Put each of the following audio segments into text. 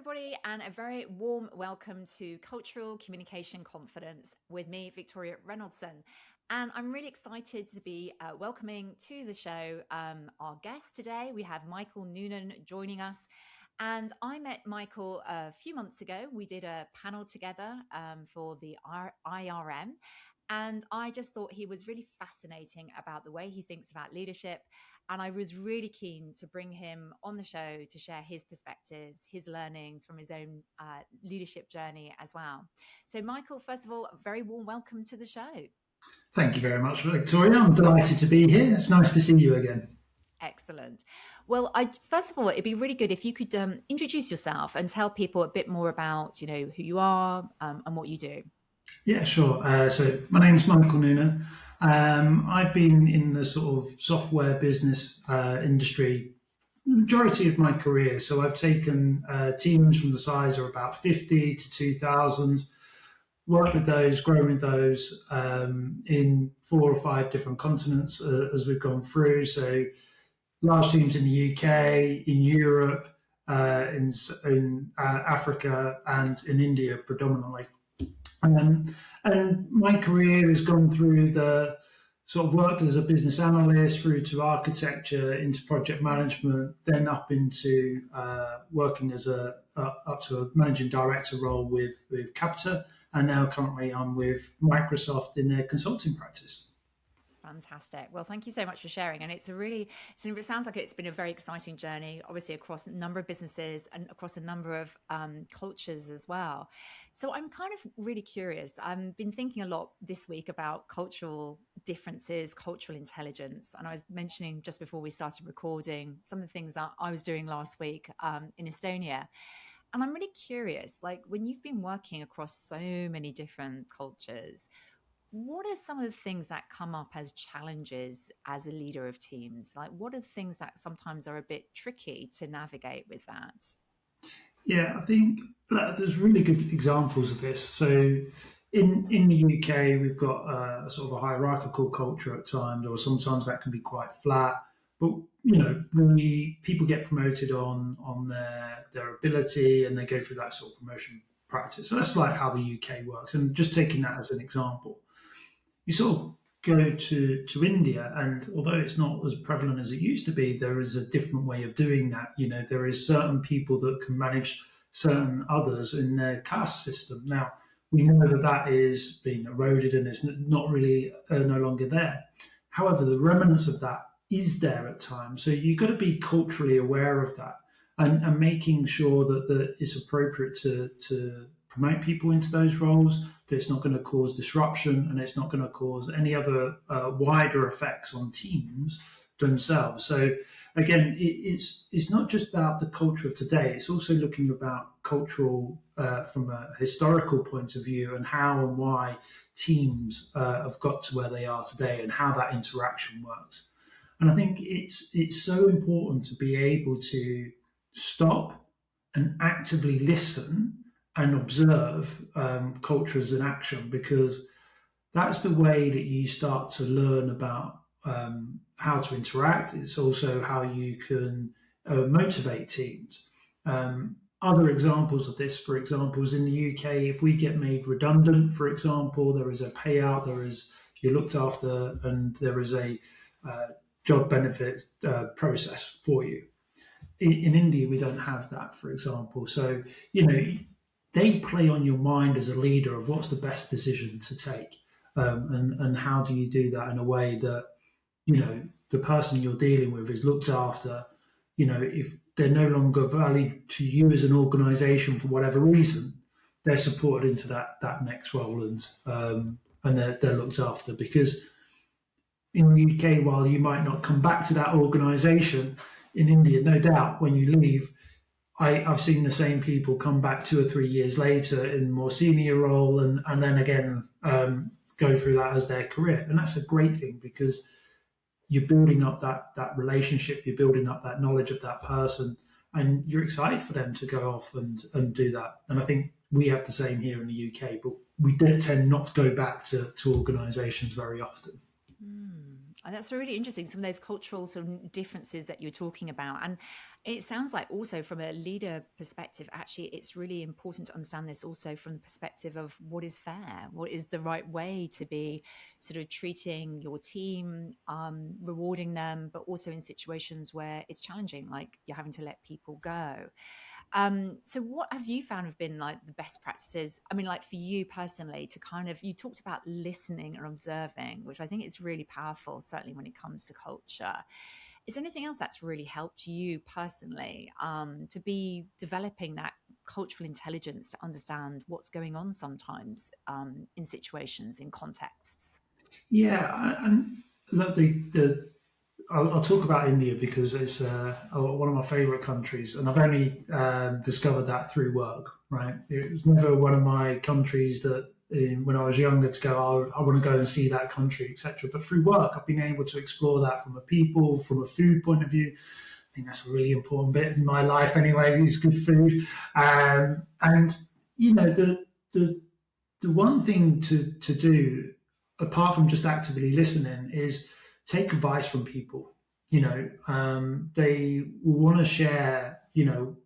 everybody, and a very warm welcome to Cultural Communication Confidence with me, Victoria Reynoldson. And I'm really excited to be welcoming to the show our guest today. We have Michael Noonan joining us. And I met Michael a few months ago. We did a panel together for the IRM. And I just thought he was really fascinating about the way he thinks about leadership. And I was really keen to bring him on the show to share his perspectives, his learnings from his own leadership journey as well. So, Michael, first of all, a very warm welcome to the show. Thank you very much, Victoria. I'm delighted to be here. It's nice to see you again. Excellent. Well, first of all, it'd be really good if you could introduce yourself and tell people a bit more about, who you are and what you do. Yeah, sure. So my name is Michael Noonan. I've been in the sort of software business industry the majority of my career. So I've taken teams from the size of about 50 to 2,000, worked with those, grown with those in 4 or 5 different continents as we've gone through. So large teams in the UK, in Europe, in Africa, and in India predominantly. And my career has gone through the sort of worked as a business analyst through to architecture, into project management, then up into working as up to a managing director role with Capita, and now currently I'm with Microsoft in their consulting practice. Fantastic. Well, thank you so much for sharing. And it sounds like it's been a very exciting journey, obviously across a number of businesses and across a number of cultures as well. So I'm kind of really curious. I've been thinking a lot this week about cultural differences, cultural intelligence. And I was mentioning just before we started recording some of the things that I was doing last week in Estonia. And I'm really curious, like when you've been working across so many different cultures, what are some of the things that come up as challenges as a leader of teams? Like, what are the things that sometimes are a bit tricky to navigate with that? Yeah, I think there's really good examples of this. So in the UK, we've got a sort of a hierarchical culture at times, or sometimes that can be quite flat. But people get promoted on their ability, and they go through that sort of promotion practice. So that's like how the UK works. And just taking that as an example, you sort of go to India, and although it's not as prevalent as it used to be, there is a different way of doing that. There is certain people that can manage certain others in their caste system. Now, we know that is being eroded and it's not really no longer there. However, the remnants of that is there at times. So you've got to be culturally aware of that and making sure that it's appropriate to promote people into those roles, that it's not going to cause disruption and it's not going to cause any other wider effects on teams themselves. So again, it's not just about the culture of today, it's also looking about cultural from a historical point of view, and how and why teams have got to where they are today and how that interaction works. And I think it's so important to be able to stop and actively listen and observe cultures in action, because that's the way that you start to learn about how to interact. It's also how you can motivate teams. Other examples of this, for example, is in the UK, if we get made redundant, for example, there is a payout, you're looked after, and there is a job benefit process for you. In India, we don't have that, for example. So, they play on your mind as a leader of what's the best decision to take, and how do you do that in a way that the person you're dealing with is looked after. If they're no longer valued to you as an organisation for whatever reason, they're supported into that next role, and they're looked after. Because in the UK, while you might not come back to that organisation, in India, no doubt, when you leave, I've seen the same people come back 2 or 3 years later in a more senior role, and then again go through that as their career. And that's a great thing, because you're building up that relationship, you're building up that knowledge of that person, and you're excited for them to go off and do that. And I think we have the same here in the UK, but we don't tend not to go back to organisations very often. And that's really interesting, some of those cultural sort of differences that you're talking about. And It sounds like also from a leader perspective, actually, it's really important to understand this also from the perspective of what is fair, what is the right way to be sort of treating your team, rewarding them, but also in situations where it's challenging, like you're having to let people go. So what have you found have been like the best practices? I mean, like for you personally, to kind of, you talked about listening and observing, which I think is really powerful, certainly when it comes to culture. Is there anything else that's really helped you personally to be developing that cultural intelligence to understand what's going on sometimes in situations, in contexts? Yeah, and look, I'll talk about India because it's one of my favourite countries, and I've only discovered that through work. Right, it was never one of my countries that when I was younger to go, oh, I want to go and see that country, etc. But through work, I've been able to explore that from a people, from a food point of view. I think that's a really important bit in my life anyway. Is good food, and the the one thing to do apart from just actively listening is take advice from people. They will want to share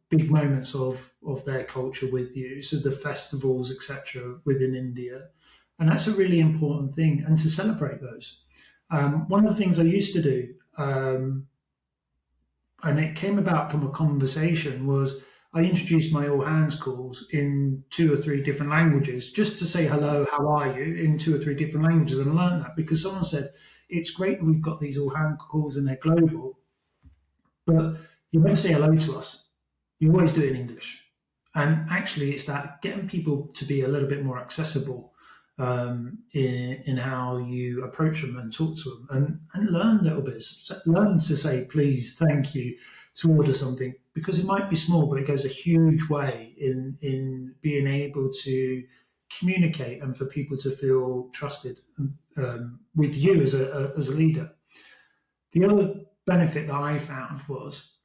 big moments of their culture with you, so the festivals, etc., within India, and that's a really important thing, and to celebrate those. One of the things I used to do, and it came about from a conversation, was I introduced my all hands calls in two or three different languages just to say hello, how are you, in two or three different languages, and learn that because someone said it's great that we've got these all hands calls and they're global, but you never say hello to us. You always do it in English. And actually, it's that getting people to be a little bit more accessible in how you approach them and talk to them, and learn little bits. Learn to say please, thank you, to order something, because it might be small, but it goes a huge way in being able to communicate and for people to feel trusted with you as a leader. The other benefit that I found was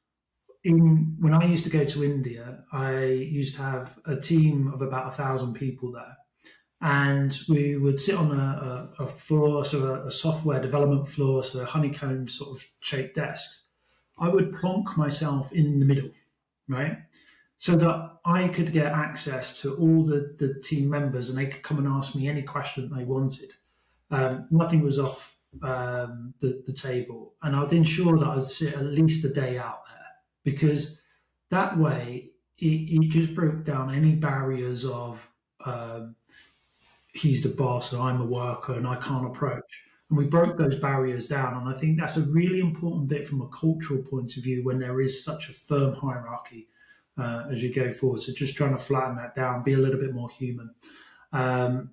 when I used to go to India, I used to have a team of about 1,000 people there, and we would sit on a floor, so a software development floor, so honeycomb sort of shaped desks. I would plonk myself in the middle, right? So that I could get access to all the team members and they could come and ask me any question they wanted. Nothing was off the table. And I'd ensure that I'd sit at least a day out there, because that way it just broke down any barriers of he's the boss and I'm a worker and I can't approach. And we broke those barriers down. And I think that's a really important bit from a cultural point of view when there is such a firm hierarchy as you go forward. So just trying to flatten that down, be a little bit more human. And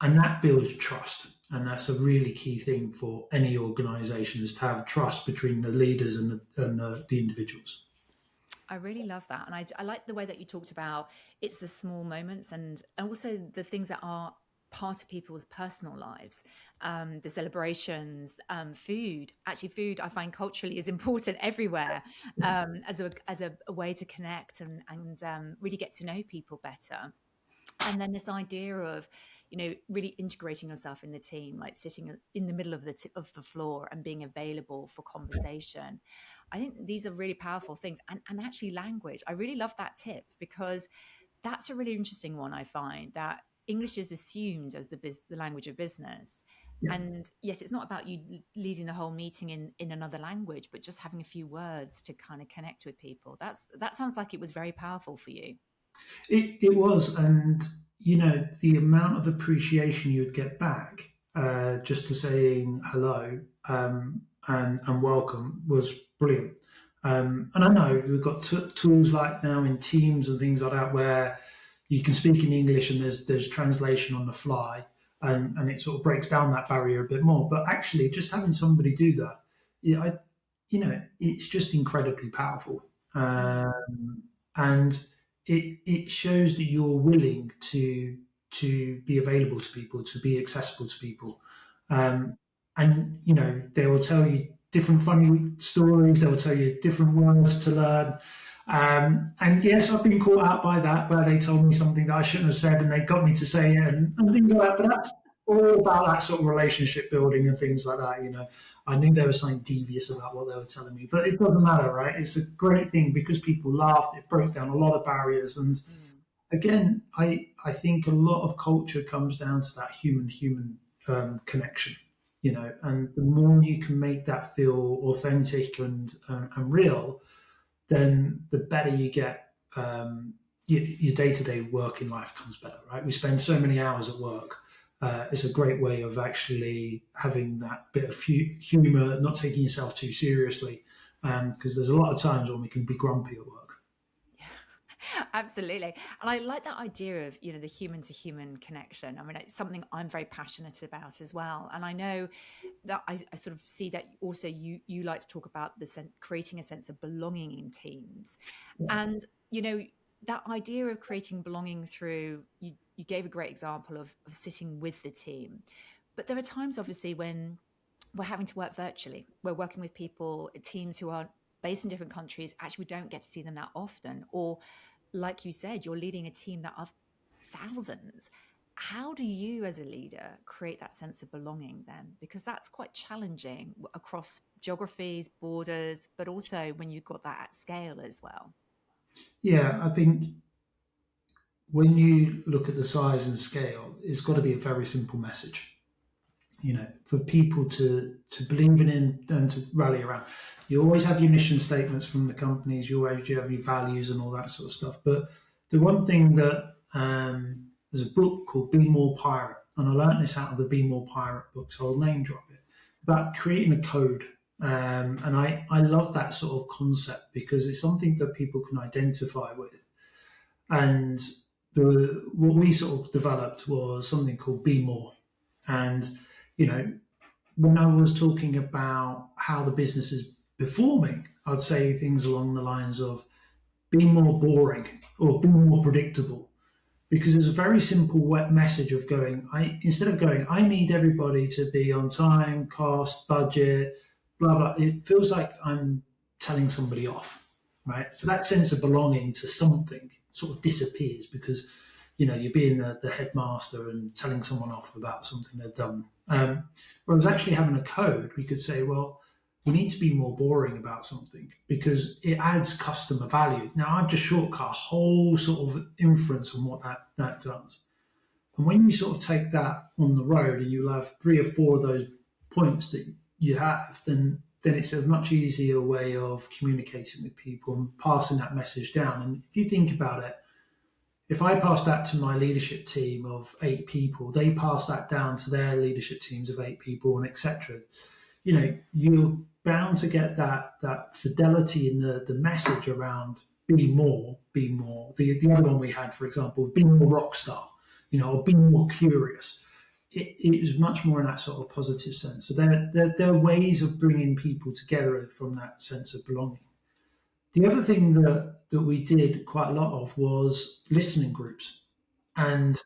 that builds trust. And that's a really key thing for any organisation, is to have trust between the leaders and the individuals. I really love that. And I like the way that you talked about it's the small moments and also the things that are part of people's personal lives, the celebrations, food. Actually, food I find culturally is important everywhere as a way to connect and really get to know people better. And then this idea of really integrating yourself in the team, like sitting in the middle of the floor and being available for conversation. I think these are really powerful things. And actually language, I really love that tip, because that's a really interesting one. I find that English is assumed as the language of business. Yeah. And yes, it's not about you leading the whole meeting in another language, but just having a few words to kind of connect with people. That sounds like it was very powerful for you. It was, and the amount of appreciation you would get back just to saying hello and welcome was brilliant. And I know we've got tools like now in Teams and things like that where you can speak in English and there's translation on the fly, and it sort of breaks down that barrier a bit more. But actually, just having somebody do that, it's just incredibly powerful, and it shows that you're willing to be available to people, to be accessible to people, and they will tell you different funny stories. They will tell you different words to learn. And yes, I've been caught out by that, where they told me something that I shouldn't have said, and they got me to say it, and things like that. all about that sort of relationship building and things like that. You know, I knew there was something devious about what they were telling me, but it doesn't matter, right? It's a great thing because people laughed. It broke down a lot of barriers, and Mm. again, I think a lot of culture comes down to that human connection. You know, and the more you can make that feel authentic and real, then the better you get. Your day-to-day working life comes better, right? We spend so many hours at work. It's a great way of actually having that bit of humor, not taking yourself too seriously, because there's a lot of times when we can be grumpy at work. Yeah, absolutely. And I like that idea of, the human to human connection. I mean, it's something I'm very passionate about as well. And I know that I sort of see that also you like to talk about creating a sense of belonging in teams. Yeah, And, that idea of creating belonging through, you gave a great example of sitting with the team. But there are times, obviously, when we're having to work virtually. We're working with people, teams who are based in different countries. Actually, we don't get to see them that often. Or, like you said, you're leading a team that of thousands. How do you, as a leader, create that sense of belonging then? Because that's quite challenging across geographies, borders, but also when you've got that at scale as well. yeah. I think when you look at the size and scale, it's got to be a very simple message. You know, for people to believe in and to rally around. You always have your mission statements from the companies. You always have your values and all that sort of stuff. But the one thing that there's a book called Be More Pirate, and I learned this out of the Be More Pirate book, so I'll name drop it, about creating a code. And I love that sort of concept because it's something that people can identify with. And what we sort of developed was something called Be More. And you know, when I was talking about how the business is performing, I'd say things along the lines of be more boring or be more predictable. Because it's a very simple message of going, instead of going, I need everybody to be on time, cost, budget, blah, blah, it feels like I'm telling somebody off, right? So that sense of belonging to something sort of disappears because, you're being the headmaster and telling someone off about something they've done. Whereas actually having a code, we could say, well, we need to be more boring about something because it adds customer value. Now, I've just shortcut a whole sort of inference on what that does. And when you sort of take that on the road and you'll have three or four of those points that you have, then it's a much easier way of communicating with people and passing that message down. And if you think about it, if I pass that to my leadership team of 8 people, they pass that down to their leadership teams of 8 people, and etc. You're bound to get that fidelity in the message around be more, be more. The other one we had, for example, be more rock star, or be more curious. It was much more in that sort of positive sense. So there are ways of bringing people together from that sense of belonging. The other thing that we did quite a lot of was listening groups. And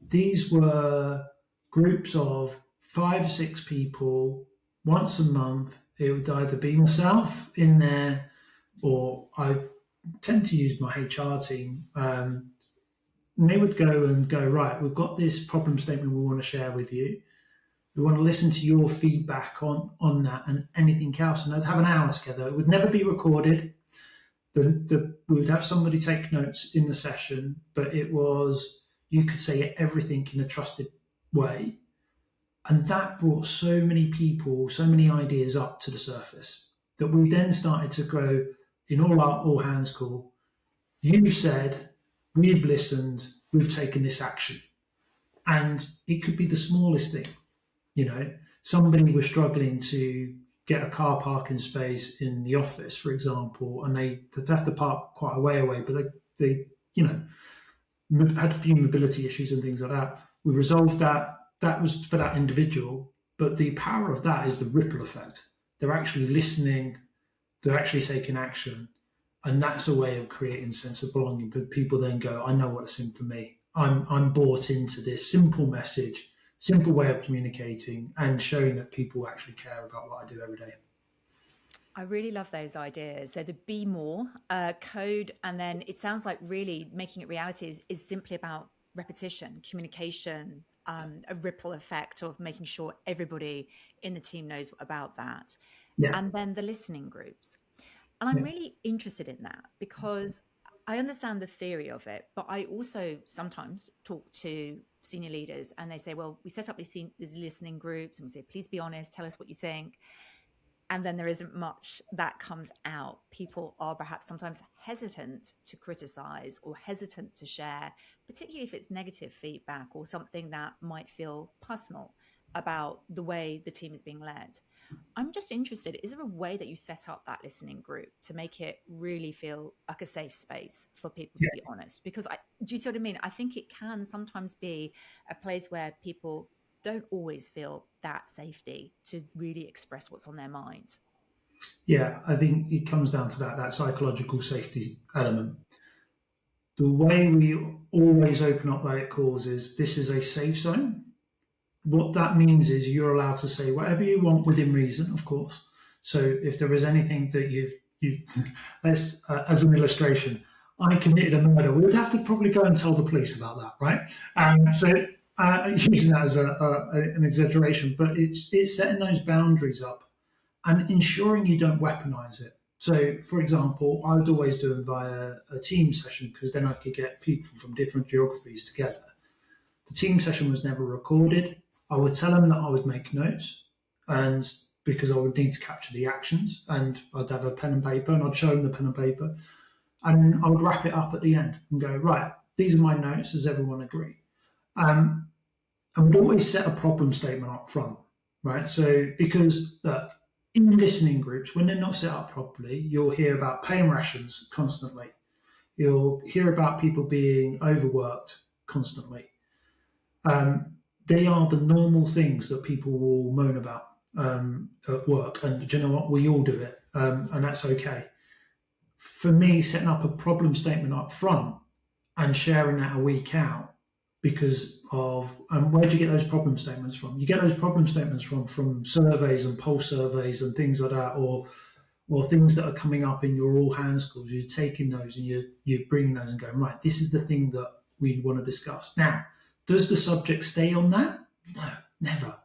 these were groups of 5 or 6 people once a month. It would either be myself in there or I tend to use my HR team. And they would go, right, we've got this problem statement we want to share with you. We want to listen to your feedback on that and anything else. And they'd have an hour together. It would never be recorded. We would have somebody take notes in the session, but it was you could say everything in a trusted way, and that brought so many people, so many ideas up to the surface that we then started to grow in our all hands call. You've said, we've listened, we've taken this action, and it could be the smallest thing. Somebody was struggling to get a car parking space in the office, for example, and they'd have to park quite a way away, but they had a few mobility issues and things like that. We resolved that. That was for that individual, but the power of that is the ripple effect. They're actually listening, they're actually taking action, and that's a way of creating a sense of belonging. But people then go, I know what's in for me. I'm bought into this simple message, simple way of communicating and showing that people actually care about what I do every day. I really love those ideas. So the be more code, and then it sounds like really making it reality is simply about repetition, communication, a ripple effect of making sure everybody in the team knows about that. Yeah, And then the listening groups. And I'm yeah, really interested in that because I understand the theory of it, but I also sometimes talk to senior leaders and they say, well, we set up these listening groups and we say, please be honest, tell us what you think. And then there isn't much that comes out. People are perhaps sometimes hesitant to criticize or hesitant to share, particularly if it's negative feedback or something that might feel personal about the way the team is being led. I'm just interested, is there a way that you set up that listening group to make it really feel like a safe space for people to yeah. be honest? Because do you see what I mean? I think it can sometimes be a place where people don't always feel that safety to really express what's on their mind. Yeah, I think it comes down to that psychological safety element. The way we always open up that calls is this is a safe zone. What that means is you're allowed to say whatever you want within reason, of course. So if there is anything that you as an illustration, I committed a murder, we would have to probably go and tell the police about that, right? So using that as an exaggeration, but it's setting those boundaries up and ensuring you don't weaponize it. So, for example, I would always do them via a team session because then I could get people from different geographies together. The team session was never recorded. I would tell them that I would make notes, and because I would need to capture the actions, and I'd have a pen and paper, and I'd show them the pen and paper, and I would wrap it up at the end and go, right, these are my notes. Does everyone agree? Um, I would always set a problem statement up front, right? So because in listening groups, when they're not set up properly, you'll hear about paying rations constantly. You'll hear about people being overworked constantly. Um, they are the normal things that people will moan about at work. And do you know what? We all do it, and that's okay. For me, setting up a problem statement up front and sharing that a week out because of where do you get those problem statements from? You get those problem statements from surveys and pulse surveys and things like that, or things that are coming up in your all hands calls. You're taking those and you're bringing those and going, right, this is the thing that we want to discuss. Now, does the subject stay on that? No, never.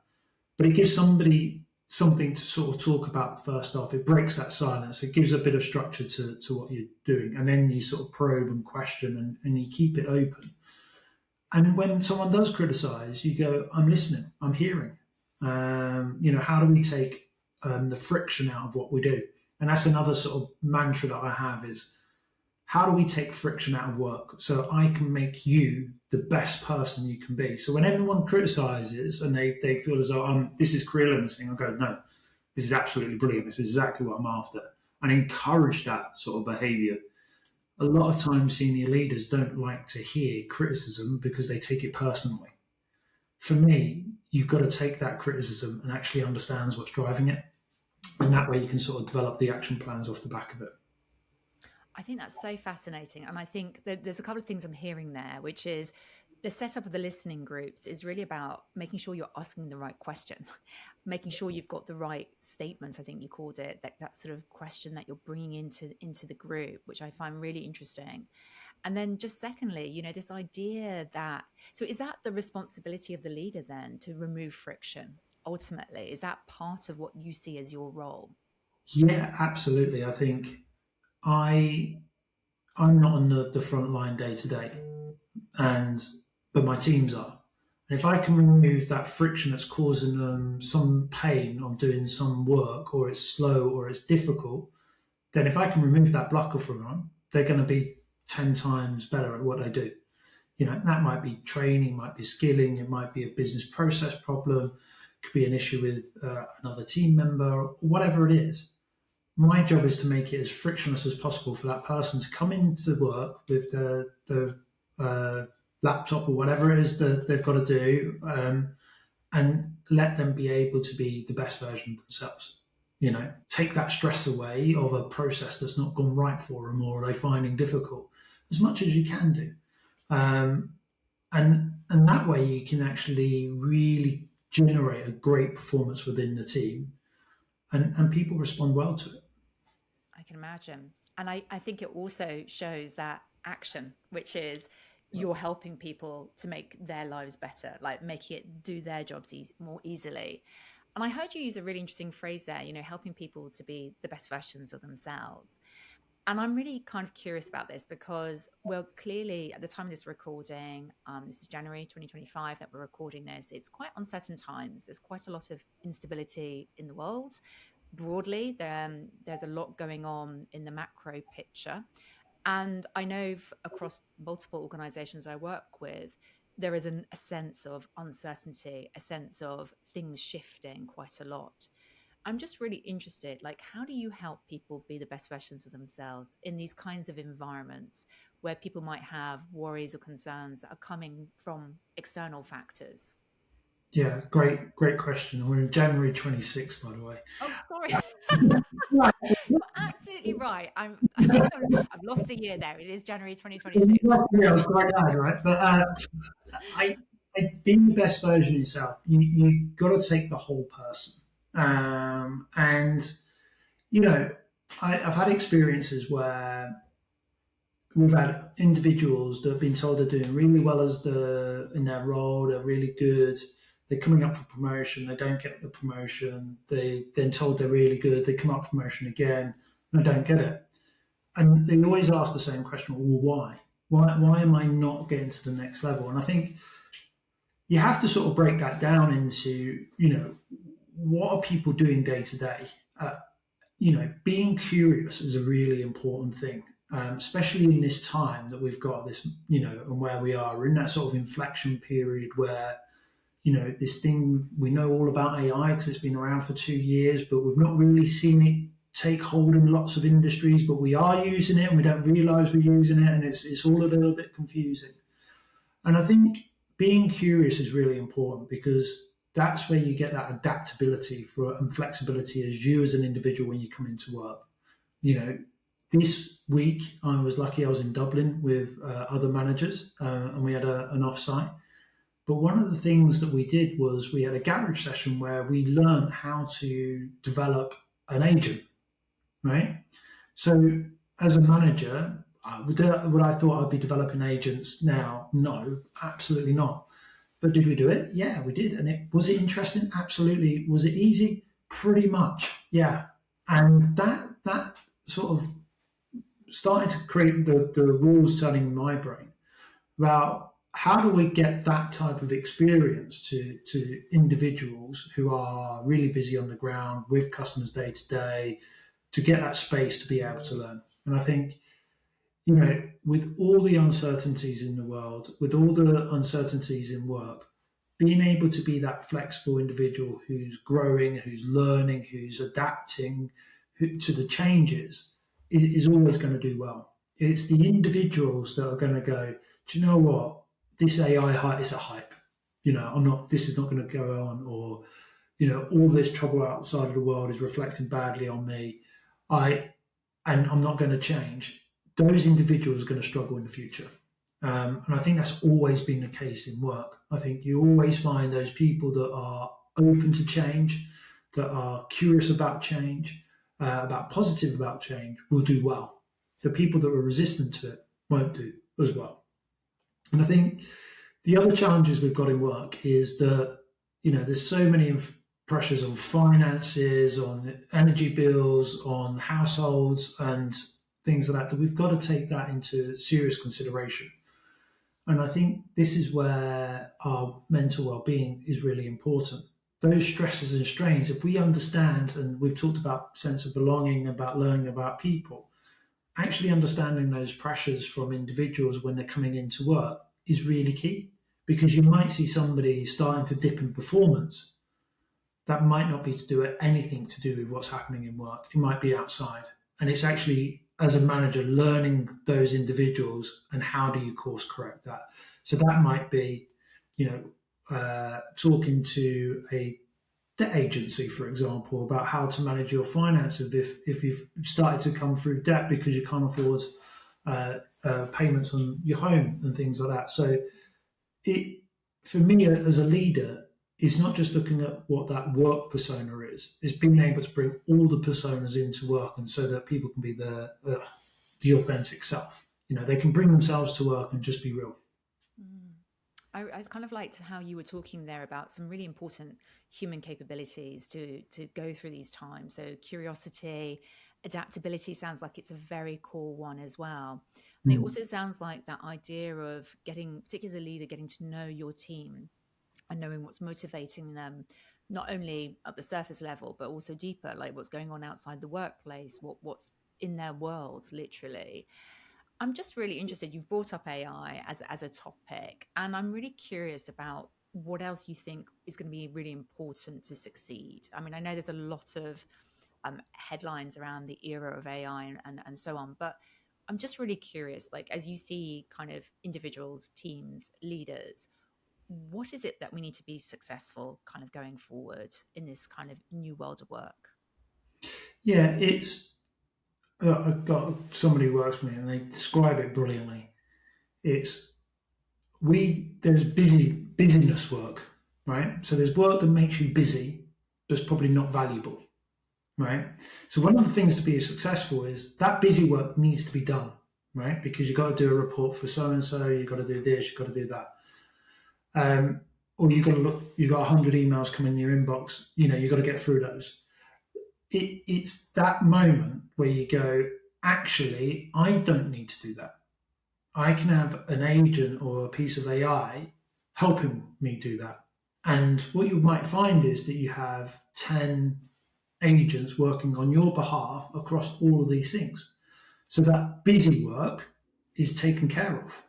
But it gives somebody something to sort of talk about first off. It breaks that silence. It gives a bit of structure to what you're doing. And then you sort of probe and question and you keep it open. And when someone does criticize, you go, I'm listening, I'm hearing. How do we take the friction out of what we do? And that's another sort of mantra that I have is how do we take friction out of work so I can make you the best person you can be? So when everyone criticizes and they feel as though this is career limiting, I go, no, this is absolutely brilliant. This is exactly what I'm after. And encourage that sort of behavior. A lot of times senior leaders don't like to hear criticism because they take it personally. For me, you've got to take that criticism and actually understand what's driving it. And that way you can sort of develop the action plans off the back of it. I think that's so fascinating. And I think that there's a couple of things I'm hearing there, which is the setup of the listening groups is really about making sure you're asking the right question, making sure you've got the right statement. I think you called it that sort of question that you're bringing into the group, which I find really interesting. And then just secondly, this idea that, so is that the responsibility of the leader then to remove friction? Ultimately, is that part of what you see as your role? Yeah, absolutely. I think I I'm not on the front line day to day, and but my teams are. And if I can remove that friction that's causing them some pain on doing some work, or it's slow, or it's difficult, then if I can remove that blocker from them, they're going to be 10 times better at what they do. That might be training, might be skilling, it might be a business process problem, it could be an issue with another team member, whatever it is. My job is to make it as frictionless as possible for that person to come into work with the laptop or whatever it is that they've got to do, and let them be able to be the best version of themselves. Take that stress away of a process that's not gone right for them or they finding difficult as much as you can do. Um, and that way you can actually really generate a great performance within the team, and people respond well to it. I can imagine. And I think it also shows that action, which is you're helping people to make their lives better, like making it do their jobs more easily. And I heard you use a really interesting phrase there, helping people to be the best versions of themselves. And I'm really kind of curious about this because, well, clearly at the time of this recording, this is January 2025 that we're recording this, it's quite uncertain times. There's quite a lot of instability in the world. Broadly, there's a lot going on in the macro picture. And I know across multiple organizations I work with, there is a sense of uncertainty, a sense of things shifting quite a lot. I'm just really interested, like, how do you help people be the best versions of themselves in these kinds of environments where people might have worries or concerns that are coming from external factors? Yeah, great question. We're in January 26th, by the way. Oh, sorry. Right. You're absolutely right. I've lost a year there. It is January 2026. Yeah, I was quite glad, right? But I, being the best version of yourself, you've got to take the whole person. And, you know, I've had experiences where we've had individuals that have been told they're doing really well in their role, they're really good, they're coming up for promotion, they don't get the promotion, they then told they're really good, they come up for promotion again, and they don't get it. And they always ask the same question, well, why? Why am I not getting to the next level? And I think you have to sort of break that down into, what are people doing day to day? Being curious is a really important thing, especially in this time that we've got this, and where we are. We're in that sort of inflection period where, this thing, we know all about AI because it's been around for 2 years, but we've not really seen it take hold in lots of industries, but we are using it and we don't realize we're using it, and it's all a little bit confusing. And I think being curious is really important because that's where you get that adaptability and flexibility as you as an individual when you come into work. This week I was lucky, I was in Dublin with other managers, and we had an offsite. But one of the things that we did was we had a garage session where we learned how to develop an agent, right? So as a manager, would I thought I'd be developing agents now? No, absolutely not. But did we do it? Yeah, we did. And was it interesting? Absolutely. Was it easy? Pretty much, yeah. And that sort of started to create the rules turning in my brain about how do we get that type of experience to individuals who are really busy on the ground with customers day to day, to get that space to be able to learn. And I think, with all the uncertainties in the world, with all the uncertainties in work, being able to be that flexible individual who's growing, who's learning, who's adapting to the changes is always going to do well. It's the individuals that are going to go, do you know what? This AI hype is a hype. This is not going to go on, or, all this trouble outside of the world is reflecting badly on me. And I'm not going to change. Those individuals are going to struggle in the future. And I think that's always been the case in work. I think you always find those people that are open to change, that are curious about change, about positive about change, will do well. The people that are resistant to it won't do as well. And I think the other challenges we've got in work is that, there's so many pressures on finances, on energy bills, on households and things like that we've got to take that into serious consideration. And I think this is where our mental well-being is really important. Those stresses and strains, if we understand, and we've talked about sense of belonging, about learning about people, actually understanding those pressures from individuals when they're coming into work is really key, because you might see somebody starting to dip in performance. That might not be to do anything to do with what's happening in work. It might be outside. And it's actually, as a manager, learning those individuals and how do you course correct that. So that might be, talking to a debt agency, for example, about how to manage your finances if you've started to come through debt because you can't afford payments on your home and things like that. So for me as a leader, it's not just looking at what that work persona is. It's being able to bring all the personas into work, and so that people can be the authentic self. They can bring themselves to work and just be real. Mm. I kind of liked how you were talking there about some really important human capabilities to go through these times. So curiosity, adaptability sounds like it's a very core one as well. And it Mm. also sounds like that idea of getting, particularly as a leader, getting to know your team and knowing what's motivating them, not only at the surface level, but also deeper, like what's going on outside the workplace, what's in their world, literally. I'm just really interested. You've brought up AI as a topic, and I'm really curious about what else you think is going to be really important to succeed. I mean, I know there's a lot of headlines around the era of AI and so on, but I'm just really curious, like as you see kind of individuals, teams, leaders, what is it that we need to be successful kind of going forward in this kind of new world of work? Yeah, it's I've got somebody who works with me, and they describe it brilliantly. It's we there's busyness work, right? So there's work that makes you busy, that's probably not valuable, right? So one of the things to be successful is that busy work needs to be done, right? Because you've got to do a report for so and so, you've got to do this, you've got to do that, um, or you've got to look, you've got 100 emails coming in your inbox, you've got to get through those. It's that moment where you go, actually, I don't need to do that. I can have an agent or a piece of AI helping me do that. And what you might find is that you have 10 agents working on your behalf across all of these things. So that busy work is taken care of,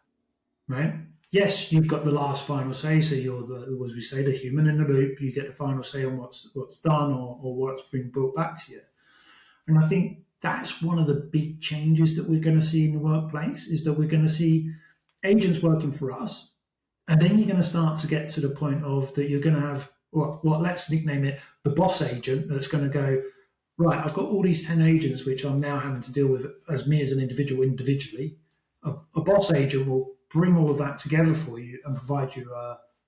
right? Yes, you've got the last final say, so you're the, as we say, the human in the loop. You get the final say on what's done or what's been brought back to you. And I think that's one of the big changes that we're going to see in the workplace is that we're going to see agents working for us, and then you're going to start to get to the point of that you're going to have what let's nickname it the boss agent that's going to go right. I've got all these 10 agents which I'm now having to deal with as me as an individual individually. A boss agent will bring all of that together for you and provide you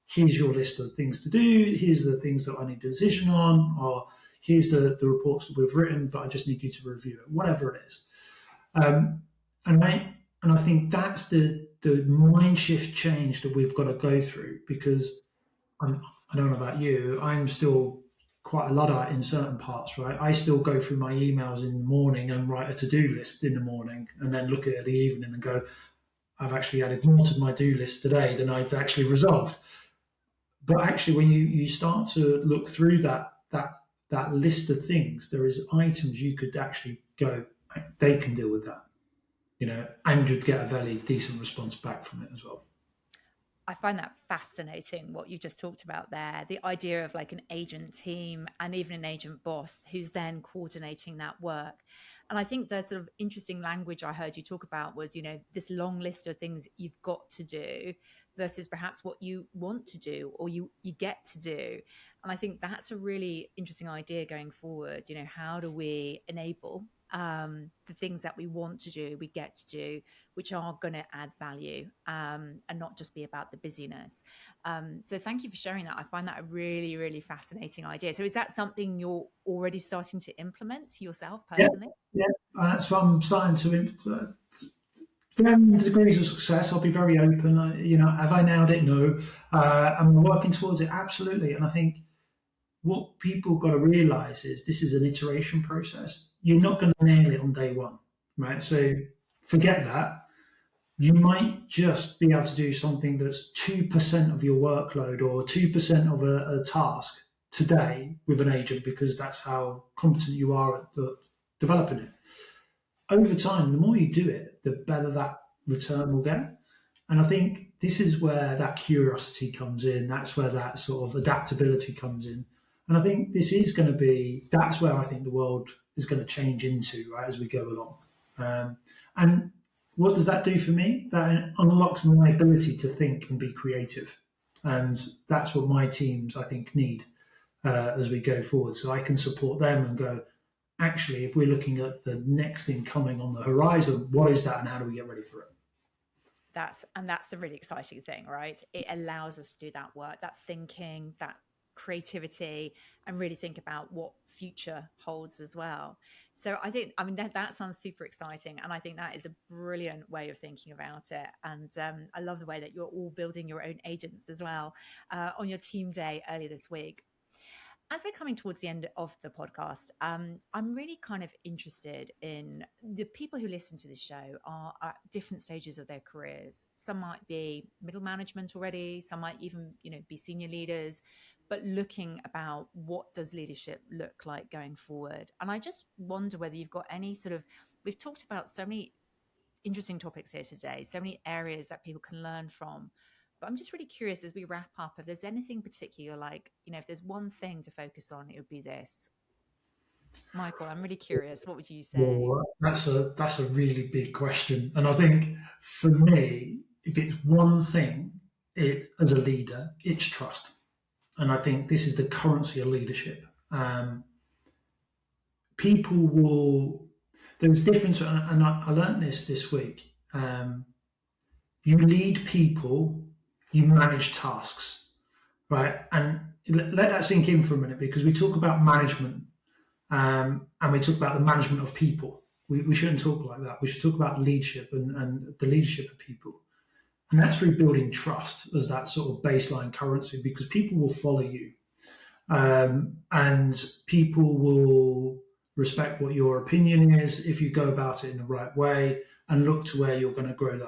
here's your list of things to do, here's the things that I need a decision on, or here's the reports that we've written, but I just need you to review it, whatever it is. Um, and I think that's the mind shift change that we've got to go through because I don't know about you, I'm still quite a Luddite in certain parts, right? I still go through my emails in the morning and write a to-do list in the morning and then look at it in the evening and go, I've actually added more to my do list today than I've actually resolved. But actually, when you start to look through that list of things, there is items you could actually go, they can deal with that, and you'd get a very decent response back from it as well. I find that fascinating what you just talked about there. The idea of like an agent team and even an agent boss who's then coordinating that work. And I think the sort of interesting language I heard you talk about was, this long list of things you've got to do versus perhaps what you want to do or you get to do. And I think that's a really interesting idea going forward. How do we enable the things that we want to do, we get to do, which are going to add value and not just be about the busyness. So thank you for sharing that. I find that a really, really fascinating idea. So is that something you're already starting to implement yourself Yeah, personally? yeah. That's what I'm starting to. Varying degrees of success. I'll be very open. Have I nailed it? No. I'm working towards it. Absolutely. And I think what people got to realize is this is an iteration process. You're not going to nail it on day one, right? So forget that. You might just be able to do something that's 2% of your workload or 2% of a task today with an agent because that's how competent you are at developing it. Over time, the more you do it, the better that return will get. And I think this is where that curiosity comes in. That's where that sort of adaptability comes in. And I think this is going to be, that's where I think the world is going to change into, right, as we go along. And what does that do for me? That unlocks my ability to think and be creative. And that's what my teams, I think, need as we go forward. So I can support them and go, actually, if we're looking at the next thing coming on the horizon, what is that and how do we get ready for it? That's the really exciting thing, right? It allows us to do that work, that thinking, that creativity, and really think about what future holds as well. So I mean, that sounds super exciting. And I think that is a brilliant way of thinking about it. And I love the way that you're all building your own agents as well on your team day earlier this week. As we're coming towards the end of the podcast, I'm really kind of interested in the people who listen to this show are at different stages of their careers. Some might be middle management already, some might even, be senior leaders, but looking about what does leadership look like going forward. And I just wonder whether you've got any sort of, we've talked about so many interesting topics here today, so many areas that people can learn from. But I'm just really curious as we wrap up, if there's anything particular, like, if there's one thing to focus on, it would be this. Michael, I'm really curious. What would you say? Well, that's a really big question, and I think for me, if it's one thing, as a leader, it's trust, and I think this is the currency of leadership. People will. There's a difference, and I learned this week. You lead people, you manage tasks, right? And let that sink in for a minute, because we talk about management, and we talk about the management of people. We shouldn't talk like that. We should talk about leadership and the leadership of people. And that's through building trust as that sort of baseline currency, because people will follow you, and people will respect what your opinion is if you go about it in the right way and look to where you're going to grow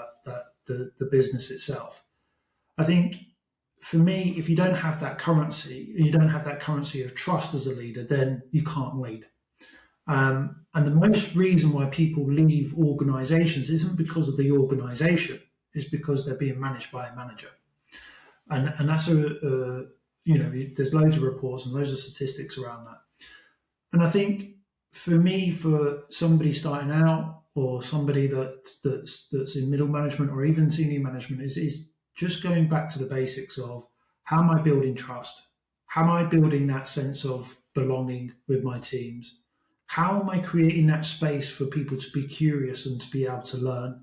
the business itself. I think for me, if you don't have that currency, you don't have that currency of trust as a leader, then you can't lead. And the most reason why people leave organizations isn't because of the organization, it's because they're being managed by a manager. And that's there's loads of reports and loads of statistics around that. And I think for me, for somebody starting out or somebody that's in middle management or even senior management, is just going back to the basics of how am I building trust? How am I building that sense of belonging with my teams? How am I creating that space for people to be curious and to be able to learn?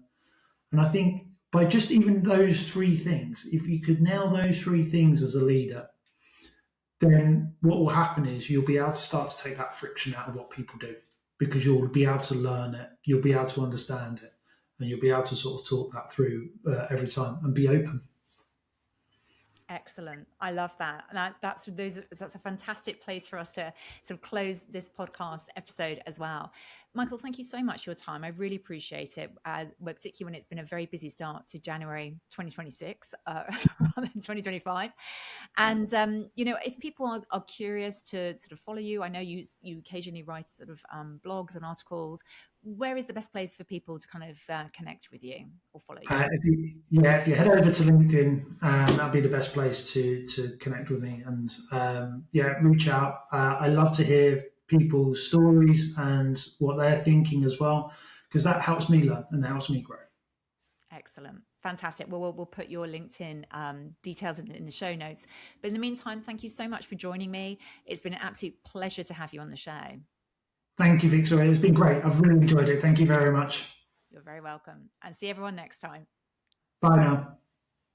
And I think by just even those three things, if you could nail those three things as a leader, then what will happen is you'll be able to start to take that friction out of what people do, because you'll be able to learn it, you'll be able to understand it, and you'll be able to sort of talk that through every time and be open. Excellent. I love that. And that's a fantastic place for us to sort of close this podcast episode as well. Michael, thank you so much for your time. I really appreciate it, particularly when it's been a very busy start to January 2026 rather than 2025. And, if people are curious to sort of follow you, I know you occasionally write sort of blogs and articles. Where is the best place for people to kind of connect with you or follow you? If you head over to LinkedIn, that'll be the best place to connect with me, and reach out. I love to hear people's stories and what they're thinking as well, because that helps me learn and helps me grow. Excellent. Fantastic. Well, we'll put your LinkedIn details in the show notes. But in the meantime, thank you so much for joining me. It's been an absolute pleasure to have you on the show. Thank you, Victoria. It's been great. I've really enjoyed it. Thank you very much. You're very welcome. And see everyone next time. Bye now.